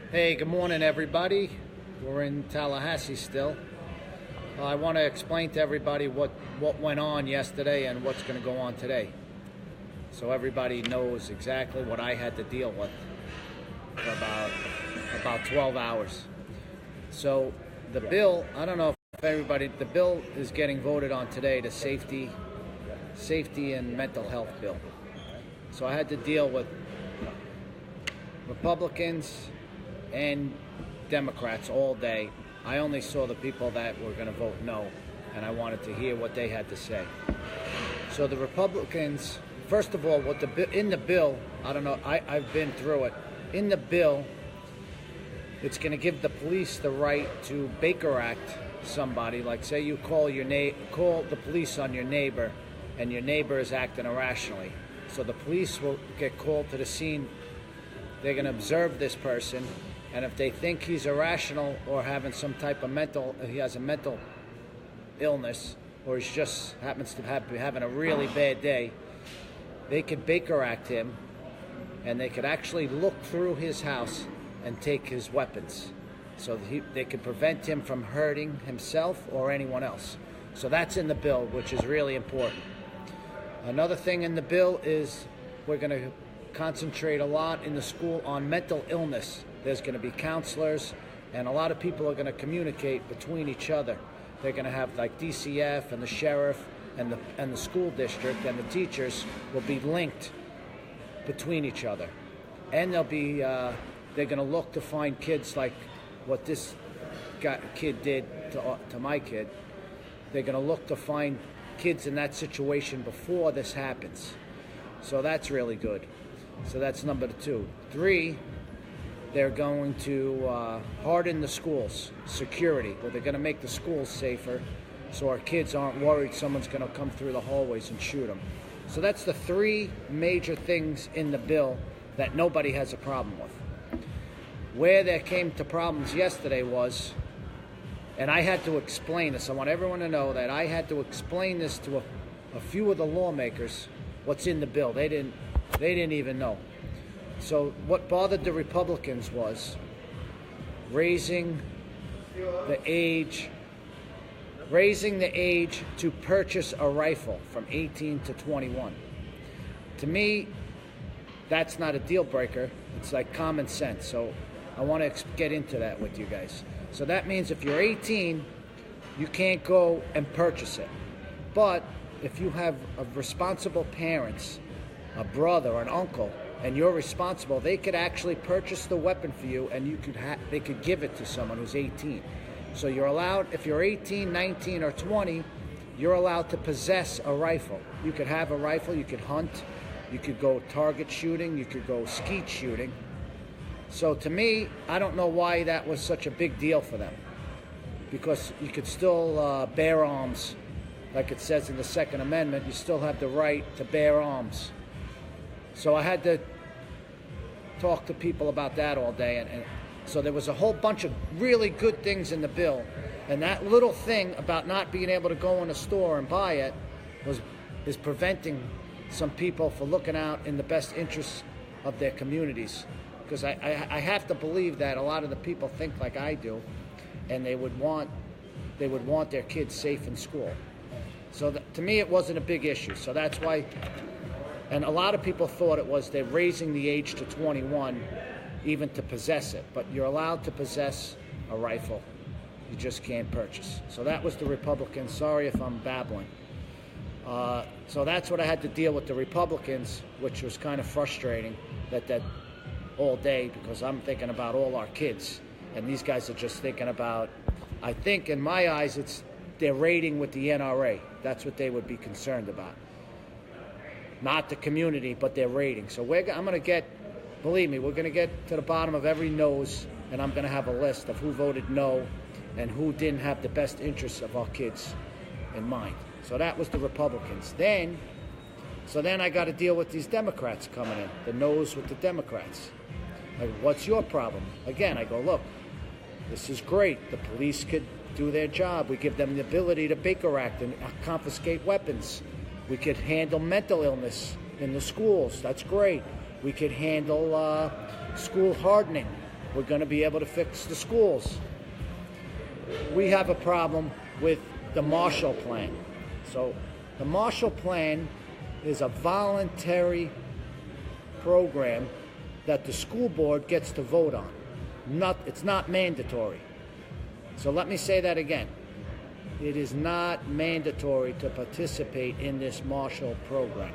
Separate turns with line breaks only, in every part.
Hey, good morning, everybody. We're in Tallahassee still. I want to explain to everybody what went on yesterday and what's going to go on today, so everybody knows exactly what I had to deal with for about 12 hours. So the bill, I don't know if everybody, the bill is getting voted on today, the safety and mental health bill. So I had to deal with Republicans and Democrats all day. I only saw the people that were going to vote no, and I wanted to hear what they had to say. So the Republicans, first of all, in the bill, I don't know, I've been through it. In the bill, it's going to give the police the right to Baker Act somebody. Like, say you call the police on your neighbor, and your neighbor is acting irrationally. So the police will get called to the scene. They're going to observe this person, and if they think he's irrational or having some type of he has a mental illness, or he just happens to be having a really bad day, they could Baker Act him, and they could actually look through his house and take his weapons. So they could prevent him from hurting himself or anyone else. So that's in the bill, which is really important. Another thing in the bill is we're going to concentrate a lot in the school on mental illness. There's going to be counselors, and a lot of people are going to communicate between each other. They're going to have like DCF and the sheriff and the school district, and the teachers will be linked between each other. And they'll be they're going to look to find kids like what this kid did to my kid. They're going to look to find kids in that situation before this happens. So that's really good. So that's number 2. 3, they're going to harden the schools, security. Well, they're going to make the schools safer so our kids aren't worried someone's going to come through the hallways and shoot them. So that's the 3 major things in the bill that nobody has a problem with. Where there came to problems yesterday was, and I had to explain this. I want everyone to know that I had to explain this to a few of the lawmakers, what's in the bill. They didn't even know. So what bothered the Republicans was raising the age to purchase a rifle from 18 to 21. To me, that's not a deal breaker. It's like common sense. So I want to get into that with you guys. So that means if you're 18, you can't go and purchase it. But if you have responsible parents, a brother or an uncle, and you're responsible, they could actually purchase the weapon for you, and they could give it to someone who's 18. So you're allowed, if you're 18, 19, or 20, you're allowed to possess a rifle. You could have a rifle, you could hunt, you could go target shooting, you could go skeet shooting. So to me, I don't know why that was such a big deal for them, because you could still bear arms. Like it says in the Second Amendment, you still have the right to bear arms. So I had to talk to people about that all day, and so there was a whole bunch of really good things in the bill, and that little thing about not being able to go in a store and buy it is preventing some people from looking out in the best interests of their communities. Because I have to believe that a lot of the people think like I do, and they would want their kids safe in school. So to me, it wasn't a big issue. So that's why. And a lot of people thought it was they're raising the age to 21 even to possess it. But you're allowed to possess a rifle. You just can't purchase. So that was the Republicans. Sorry if I'm babbling. So that's what I had to deal with the Republicans, which was kind of frustrating that all day, because I'm thinking about all our kids. And these guys are just thinking about, I think in my eyes, they're raiding with the NRA. That's what they would be concerned about. Not the community, but their rating. So I'm going to get, believe me, we're going to get to the bottom of every no's, and I'm going to have a list of who voted no and who didn't have the best interests of our kids in mind. So that was the Republicans. So then I got to deal with these Democrats coming in, the no's with the Democrats. Like, what's your problem? Again, I go, look, this is great. The police could do their job. We give them the ability to Baker Act and confiscate weapons. We could handle mental illness in the schools. That's great. We could handle school hardening. We're going to be able to fix the schools. We have a problem with the Marshall Plan. So the Marshall Plan is a voluntary program that the school board gets to vote on. It's not mandatory. So let me say that again. It is not mandatory to participate in this Marshall program.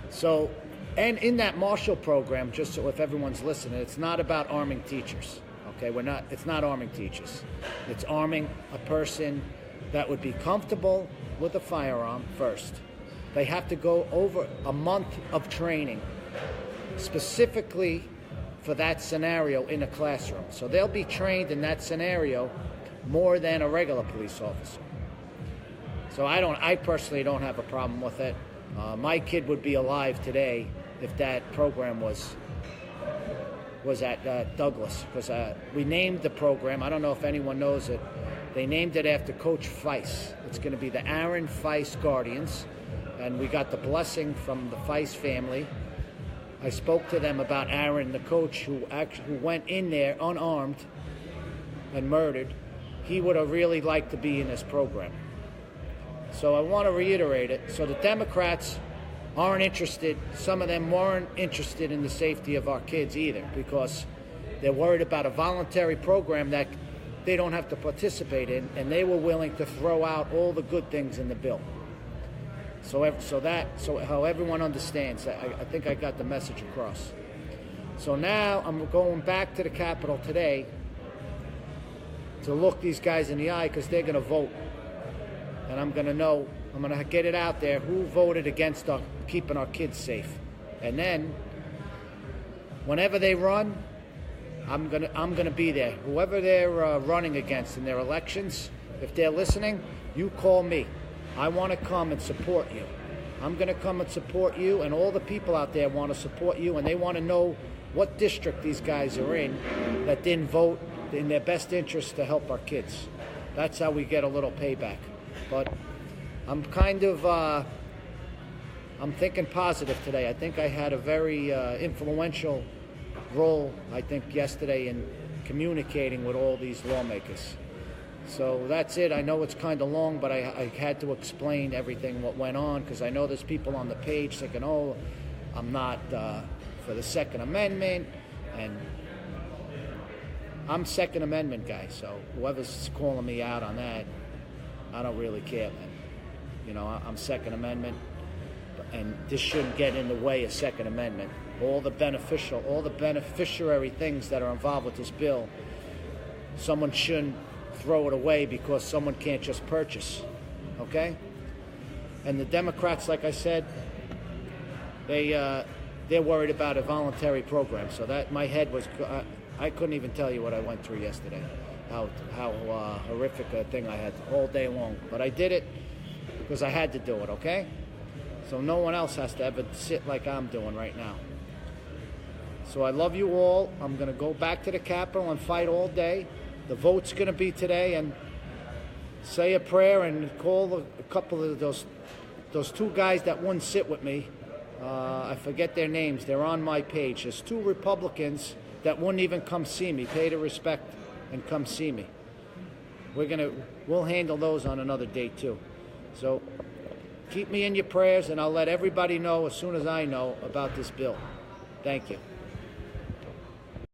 So, and in that Marshall program, just so if everyone's listening, it's not about arming teachers. Okay, it's not arming teachers. It's arming a person that would be comfortable with a firearm first. They have to go over a month of training specifically for that scenario in a classroom. So they'll be trained in that scenario more than a regular police officer. So I personally don't have a problem with it. My kid would be alive today if that program was at Douglas, because we named the program. I don't know if anyone knows it. They named it after Coach Feist. It's going to be the Aaron Feist Guardians, and we got the blessing from the Feist family. I spoke to them about Aaron, the coach who went in there unarmed and murdered. He would have really liked to be in this program. So I want to reiterate it. So the Democrats aren't interested, some of them weren't interested in the safety of our kids either, because they're worried about a voluntary program that they don't have to participate in, and they were willing to throw out all the good things in the bill. So how everyone understands, I think I got the message across. So now I'm going back to the Capitol today to look these guys in the eye, because they're going to vote. And I'm going to get it out there who voted against keeping our kids safe. And then, whenever they run, I'm gonna be there. Whoever they're running against in their elections, if they're listening, you call me. I want to come and support you. I'm going to come and support you, and all the people out there want to support you, and they want to know what district these guys are in that didn't vote in their best interest to help our kids. That's how we get a little payback. But I'm I'm thinking positive today. I think I had a very influential role, I think, yesterday in communicating with all these lawmakers. So that's it. I know it's kind of long, but I had to explain everything what went on, because I know there's people on the page thinking, oh, I'm not for the Second Amendment, and I'm Second Amendment guy, so whoever's calling me out on that, I don't really care, man. You know, I'm Second Amendment, and this shouldn't get in the way of Second Amendment. All the beneficiary things that are involved with this bill, someone shouldn't throw it away because someone can't just purchase, okay? And the Democrats, like I said, they're worried about a voluntary program. So that my head was, I couldn't even tell you what I went through yesterday, how horrific a thing I had all day long. But I did it because I had to do it, okay? So no one else has to ever sit like I'm doing right now. So I love you all. I'm going to go back to the Capitol and fight all day. The vote's going to be today, and say a prayer and call a couple of those two guys that wouldn't sit with me. I forget their names. They're on my page. There's two Republicans that wouldn't even come see me. Pay the respect and come see me. We'll handle those on another date too. So keep me in your prayers, and I'll let everybody know as soon as I know about this bill. Thank you.